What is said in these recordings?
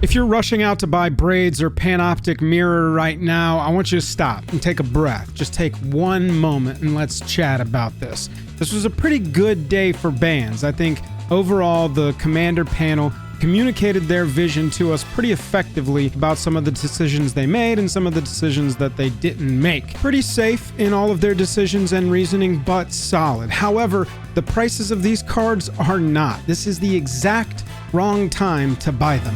If you're rushing out to buy Braids or Panoptic Mirror right now, I want you to stop and take a breath. Just take one moment and let's chat about this. This was a pretty good day for bands. I think overall the Commander panel communicated their vision to us pretty effectively about some of the decisions they made and some of the decisions that they didn't make. Pretty safe in all of their decisions and reasoning, but solid. However, the prices of these cards are not. This is the exact wrong time to buy them.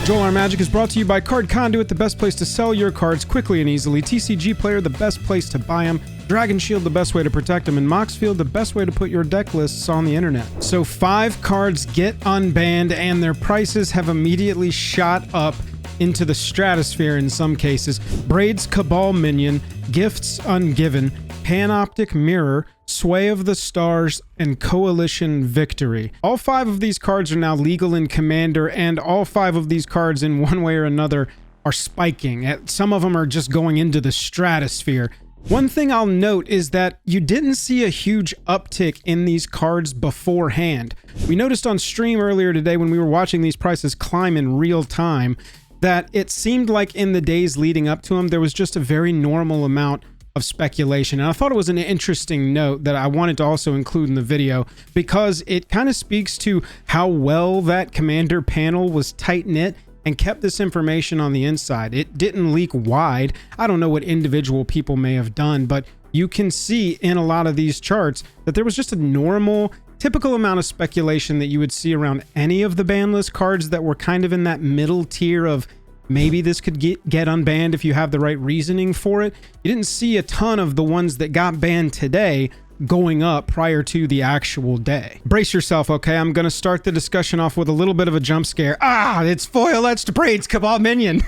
Joel R Magic is brought to you by Card Conduit, the best place to sell your cards quickly and easily. TCG Player, the best place to buy them. Dragon Shield, the best way to protect them. And Moxfield, the best way to put your deck lists on the internet. So 5 cards get unbanned and their prices have immediately shot up into the stratosphere in some cases. Braids Cabal Minion, Gifts Ungiven, Panoptic Mirror, Sway of the Stars, and Coalition Victory. All 5 of these cards are now legal in Commander, and all 5 of these cards in one way or another are spiking. Some of them are just going into the stratosphere. One thing I'll note is that you didn't see a huge uptick in these cards beforehand. We noticed on stream earlier today when we were watching these prices climb in real time that it seemed like in the days leading up to them there was just a very normal amount of speculation. And I thought it was an interesting note that I wanted to also include in the video because it kind of speaks to how well that Commander panel was tight-knit and kept this information on the inside. It didn't leak wide. I don't know what individual people may have done, but you can see in a lot of these charts that there was just a normal, typical amount of speculation that you would see around any of the ban list cards that were kind of in that middle tier of maybe this could get unbanned if you have the right reasoning for it. You didn't see a ton of the ones that got banned today going up prior to the actual day. Brace yourself, okay? I'm going to start the discussion off with a little bit of a jump scare. It's foil-etched Braids Cabal Minion.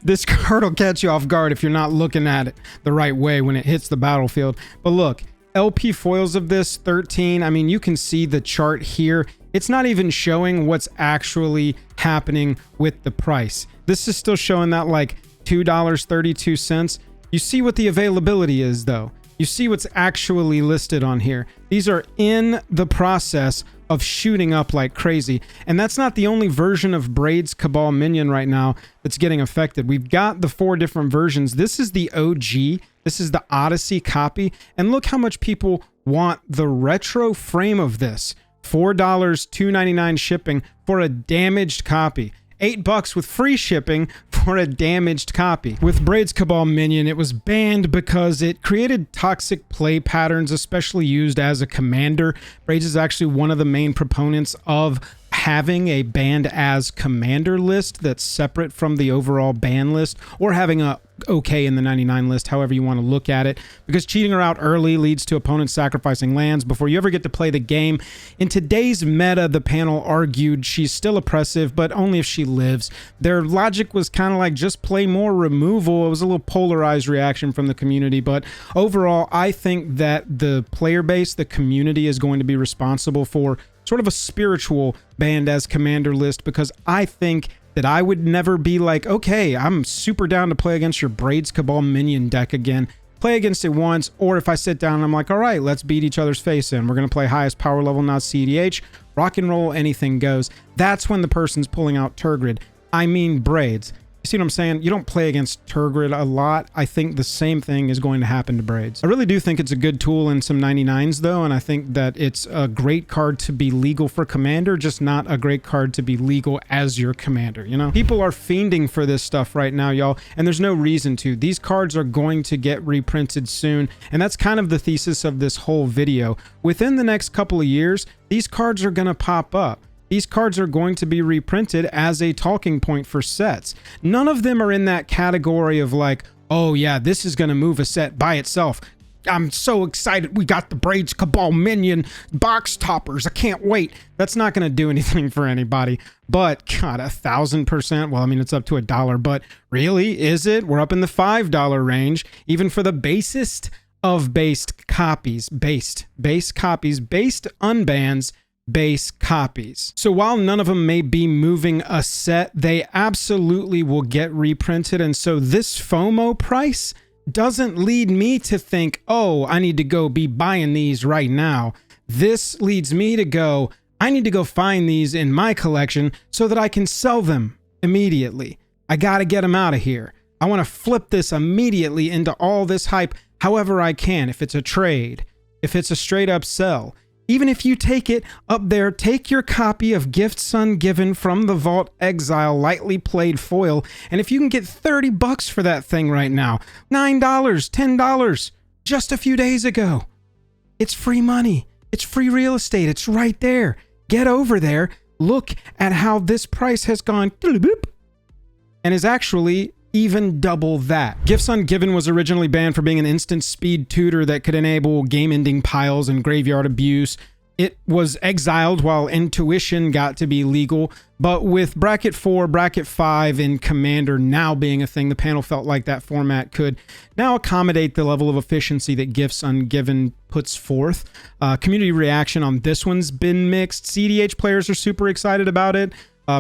This card will catch you off guard if you're not looking at it the right way when it hits the battlefield. But look, LP foils of this, 13. I mean, you can see the chart here. It's not even showing what's actually happening with the price. This is still showing that like $2.32. You see what the availability is though. You see what's actually listed on here. These are in the process of shooting up like crazy. And that's not the only version of Braids Cabal Minion right now that's getting affected. We've got the 4 different versions. This is the OG. This is the Odyssey copy. And look how much people want the retro frame of this. $4, $2.99 shipping for a damaged copy. $8 with free shipping for a damaged copy. With Braids Cabal Minion, it was banned because it created toxic play patterns, especially used as a commander. Braids is actually one of the main proponents of having a banned as commander list that's separate from the overall ban list, or having a okay in the 99 list, however you want to look at it, because cheating her out early leads to opponents sacrificing lands before you ever get to play the game. In today's meta, the panel argued she's still oppressive, but only if she lives. Their logic was kind of like just play more removal. It was a little polarized reaction from the community, but overall, I think that the player base, the community, is going to be responsible for sort of a spiritual banned as commander list, because I think that I would never be like, okay, I'm super down to play against your Braids Cabal Minion deck again. Play against it once, or if I sit down and I'm like, all right, let's beat each other's face in. We're going to play highest power level, not CDH. Rock and roll, anything goes. That's when the person's pulling out Turgid. I mean Braids. You see what I'm saying? You don't play against Turgid a lot. I think the same thing is going to happen to Braids. I really do think it's a good tool in some 99s though, and I think that it's a great card to be legal for Commander, just not a great card to be legal as your Commander, you know? People are fiending for this stuff right now, y'all, and there's no reason to. These cards are going to get reprinted soon, and that's kind of the thesis of this whole video. Within the next couple of years, these cards are going to pop up. These cards are going to be reprinted as a talking point for sets. None of them are in that category of like, oh yeah, this is going to move a set by itself. I'm so excited. We got the Braids Cabal Minion box toppers. I can't wait. That's not going to do anything for anybody. But God, 1,000%. Well, I mean, it's up to $1, but really, is it? We're up in the $5 range, even for the basest of based copies, based copies, based unbans, base copies. So while none of them may be moving a set, they absolutely will get reprinted. And so this FOMO price doesn't lead me to think, oh, I need to go be buying these right now. This leads me to go, I need to go find these in my collection so that I can sell them immediately. I got to get them out of here. I want to flip this immediately into all this hype however I can. If it's a trade, if it's a straight up sell, even if you take it up there, take your copy of Gifts Ungiven from the Vault Exile lightly played foil. And if you can get $30 for that thing right now, $9, $10, just a few days ago, it's free money. It's free real estate. It's right there. Get over there. Look at how this price has gone and is actually even double that. Gifts Ungiven was originally banned for being an instant speed tutor that could enable game-ending piles and graveyard abuse. It was exiled while Intuition got to be legal, but with Bracket 4, Bracket 5, and Commander now being a thing, the panel felt like that format could now accommodate the level of efficiency that Gifts Ungiven puts forth. Community reaction on this one's been mixed. CDH players are super excited about it.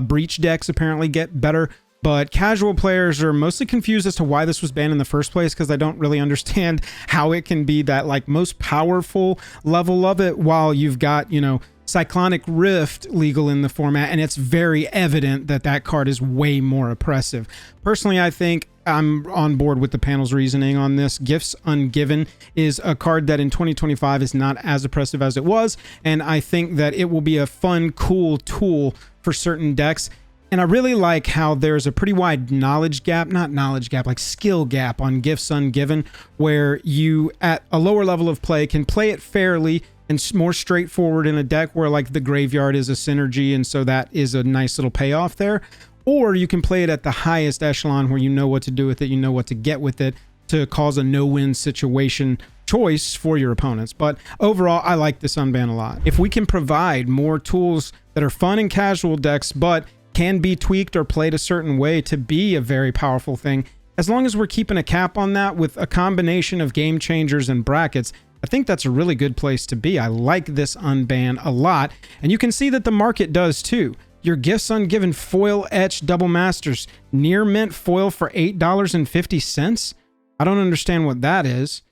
Breach decks apparently get better. But casual players are mostly confused as to why this was banned in the first place, because I don't really understand how it can be that like most powerful level of it while you've got, you know, Cyclonic Rift legal in the format, and it's very evident that that card is way more oppressive. Personally, I think I'm on board with the panel's reasoning on this. Gifts Ungiven is a card that in 2025 is not as oppressive as it was, and I think that it will be a fun, cool tool for certain decks. And I really like how there's a pretty wide like skill gap on Gifts Ungiven, where you at a lower level of play can play it fairly and more straightforward in a deck where like the graveyard is a synergy, and so that is a nice little payoff there. Or you can play it at the highest echelon where you know what to do with it, you know what to get with it to cause a no-win situation choice for your opponents. But overall, I like this unban a lot. If we can provide more tools that are fun in casual decks, but can be tweaked or played a certain way to be a very powerful thing, as long as we're keeping a cap on that with a combination of game changers and brackets, I think that's a really good place to be. I like this unban a lot, and you can see that the market does too. Your Gifts Ungiven foil etched double masters, near mint foil for $8.50. I don't understand what that is.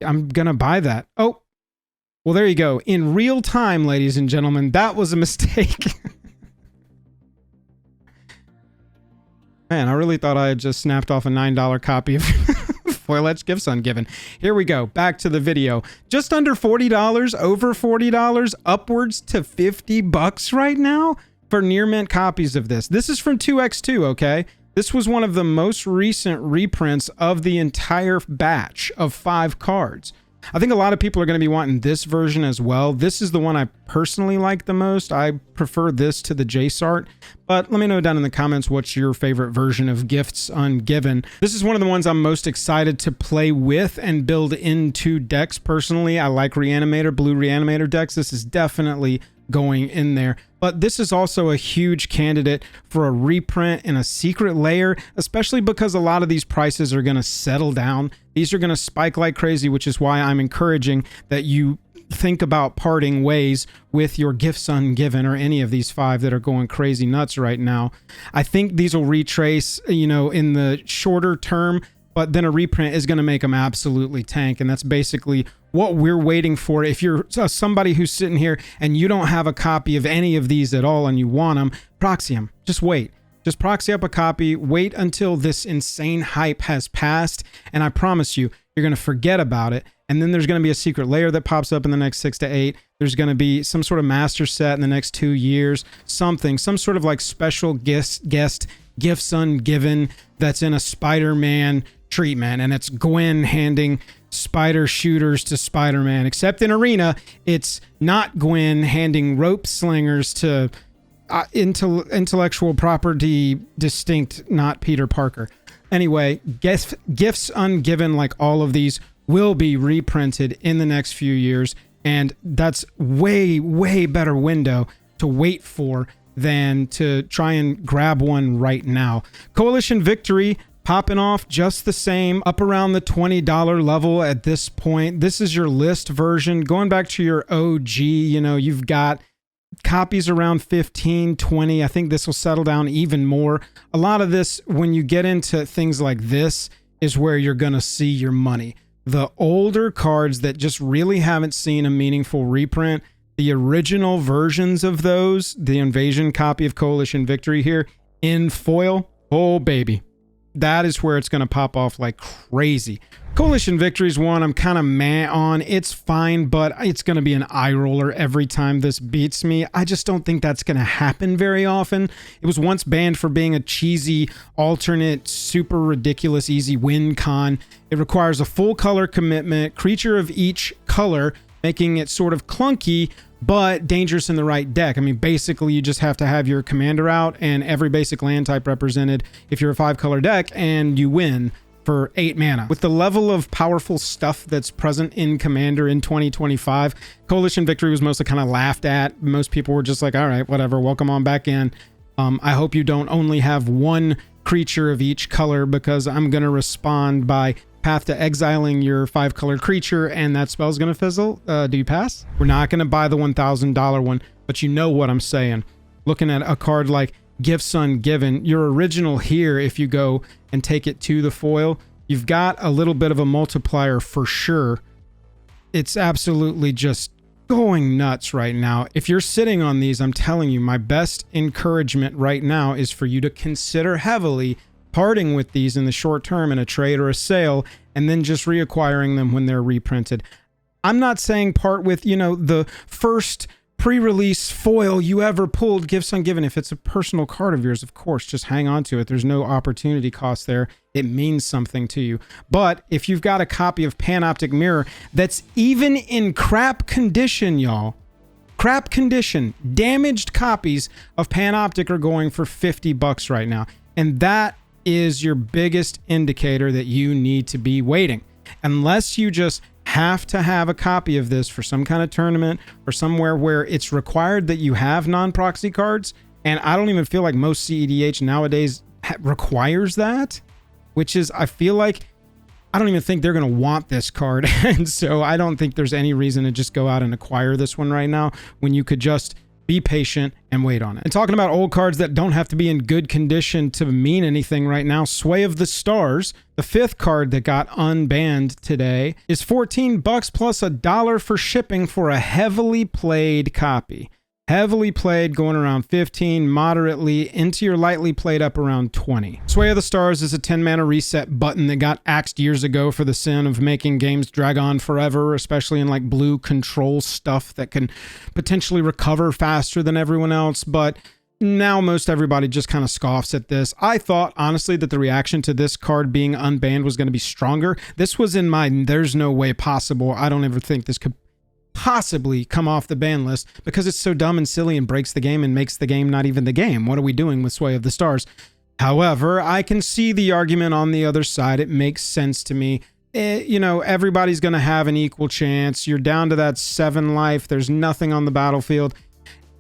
I'm gonna buy that. Oh, well, there you go. In real time, ladies and gentlemen, that was a mistake. Man, I really thought I had just snapped off a $9 copy of foil etched Gifts Ungiven. Here we go. Back to the video. Just under $40, over $40, upwards to $50 right now for near mint copies of this. This is from 2x2, okay? This was one of the most recent reprints of the entire batch of 5 cards. I think a lot of people are going to be wanting this version as well. This is the one I personally like the most. I prefer this to the JSART, but let me know down in the comments what's your favorite version of Gifts Ungiven. This is one of the ones I'm most excited to play with and build into decks personally. I like Reanimator, blue Reanimator decks. This is definitely going in there, but this is also a huge candidate for a reprint in a secret layer, especially because a lot of these prices are going to settle down. These are going to spike like crazy, which is why I'm encouraging that you think about parting ways with your Gifts Ungiven or any of these 5 that are going crazy nuts right now. I think these will retrace, you know, in the shorter term, but then a reprint is going to make them absolutely tank, and that's basically what we're waiting for. If you're somebody who's sitting here and you don't have a copy of any of these at all and you want them, proxy them. Just wait. Just proxy up a copy. Wait until this insane hype has passed, and I promise you, you're going to forget about it. And then there's going to be a secret layer that pops up in the next 6 to 8. There's going to be some sort of master set in the next 2 years. Some sort of like special guest Gifts Ungiven that's in a Spider-Man treatment, and it's Gwen handing spider shooters to Spider-Man, except in Arena it's not Gwen handing rope slingers to intellectual property distinct, not Peter Parker. Anyway, Gifts Ungiven, like all of these, will be reprinted in the next few years, and that's way better window to wait for than to try and grab one right now. Coalition Victory popping off just the same, up around the $20 level at this point. This is your list version. Going back to your OG, you know, you've got copies around 15, 20. I think this will settle down even more. A lot of this, when you get into things like this, is where you're going to see your money. The older cards that just really haven't seen a meaningful reprint, the original versions of those, the Invasion copy of Coalition Victory here in foil, oh baby, that is where it's going to pop off like crazy. Coalition Victory is one I'm kind of meh on. It's fine, but it's going to be an eye roller every time this beats me. I just don't think that's going to happen very often. It was once banned for being a cheesy, alternate, super ridiculous, easy win con. It requires a full color commitment, creature of each color, making it sort of clunky, but dangerous in the right deck. I mean, basically, you just have to have your commander out and every basic land type represented if you're a 5-color deck, and you win for 8 mana. With the level of powerful stuff that's present in Commander in 2025, Coalition Victory was mostly kind of laughed at. Most people were just like, all right, whatever, welcome on back in. I hope you don't only have one creature of each color, because I'm going to respond by path to exiling your 5-color creature, and that spell's going to fizzle. Do you pass? We're not going to buy the $1,000 one, but you know what I'm saying. Looking at a card like Gifts Ungiven, your original here, if you go and take it to the foil, you've got a little bit of a multiplier for sure. It's absolutely just going nuts right now. If you're sitting on these, I'm telling you, my best encouragement right now is for you to consider heavily parting with these in the short term in a trade or a sale, and then just reacquiring them when they're reprinted. I'm not saying part with, you know, the first pre-release foil you ever pulled, Gifts Ungiven. If it's a personal card of yours, of course, just hang on to it. There's no opportunity cost there. It means something to you. But if you've got a copy of Panoptic Mirror that's even in crap condition, y'all, crap condition, damaged copies of Panoptic are going for $50 right now. And that is your biggest indicator that you need to be waiting. Unless you just have to have a copy of this for some kind of tournament or somewhere where it's required that you have non-proxy cards. And I don't even feel like most CEDH nowadays requires that, which is, I feel like, I don't even think they're going to want this card. And so I don't think there's any reason to just go out and acquire this one right now when you could just be patient and wait on it. And talking about old cards that don't have to be in good condition to mean anything right now, Sway of the Stars, the 5th card that got unbanned today, is $14 plus $1 for shipping for a heavily played copy. Heavily played, going around 15, moderately, into your lightly played up around 20. Sway of the Stars is a 10-mana reset button that got axed years ago for the sin of making games drag on forever, especially in like blue control stuff that can potentially recover faster than everyone else, but now most everybody just kind of scoffs at this. I thought, honestly, that the reaction to this card being unbanned was going to be stronger. This was in my there's no way possible. I don't ever think this could possibly come off the ban list because it's so dumb and silly and breaks the game and makes the game not even the game. What are we doing with Sway of the Stars? However, I can see the argument on the other side. It makes sense to me. You know, everybody's going to have an equal chance. You're down to that 7 life. There's nothing on the battlefield.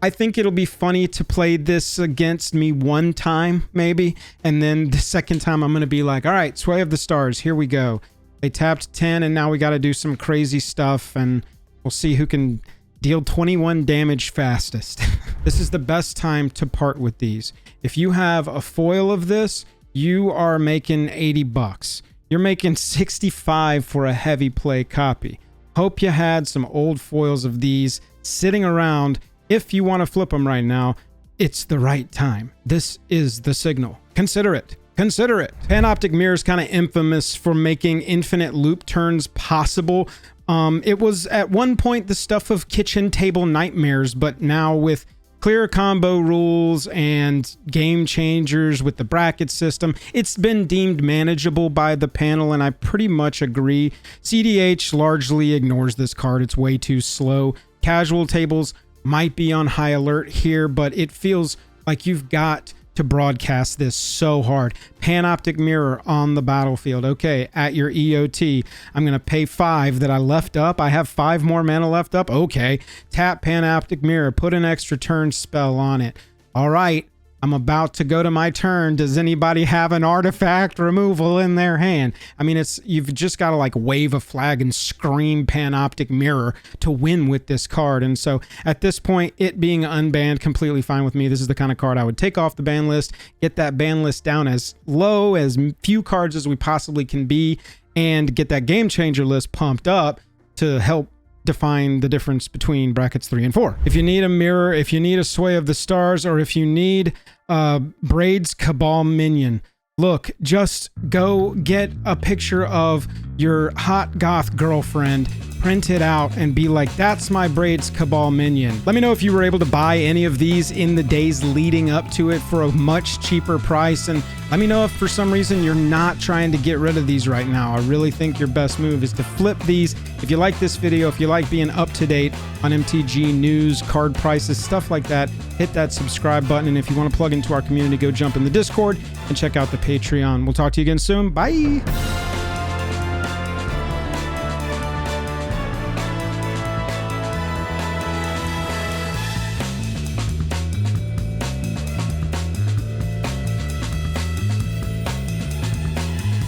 I think it'll be funny to play this against me one time, maybe, and then the second time I'm going to be like, all right, Sway of the Stars, here we go. They tapped 10, and now we got to do some crazy stuff, and we'll see who can deal 21 damage fastest. This is the best time to part with these. If you have a foil of this, you are making $80. You're making 65 for a heavy play copy. Hope you had some old foils of these sitting around. If you want to flip them right now, it's the right time. This is the signal. Consider it. Consider it. Panoptic Mirror is kind of infamous for making infinite loop turns possible. It was at one point the stuff of kitchen table nightmares, but now with clear combo rules and game changers with the bracket system, it's been deemed manageable by the panel, and I pretty much agree. CDH largely ignores this card. It's way too slow. Casual tables might be on high alert here, but it feels like you've got to broadcast this so hard. Panoptic Mirror on the battlefield. Okay, at your EOT, I'm going to pay 5 that I left up. I have 5 more mana left up. Okay, tap Panoptic Mirror, put an extra turn spell on it. All right, I'm about to go to my turn. Does anybody have an artifact removal in their hand? I mean, you've just got to like wave a flag and scream Panoptic Mirror to win with this card. And so at this point, it being unbanned, completely fine with me. This is the kind of card I would take off the ban list, get that ban list down as low, as few cards as we possibly can be, and get that game changer list pumped up to help define the difference between brackets 3 and 4. If you need a mirror, if you need a Sway of the Stars, or if you need Braids Cabal minion, look, just go get a picture of your hot goth girlfriend, print it out, and be like, that's my Braids Cabal minion. Let me know if you were able to buy any of these in the days leading up to it for a much cheaper price, and let me know if for some reason you're not trying to get rid of these right now. I really think your best move is to flip these. If you like this video, if you like being up to date on MTG news, card prices, stuff like that, hit that subscribe button. And if you want to plug into our community, go jump in the Discord and check out the Patreon. We'll talk to you again soon. Bye.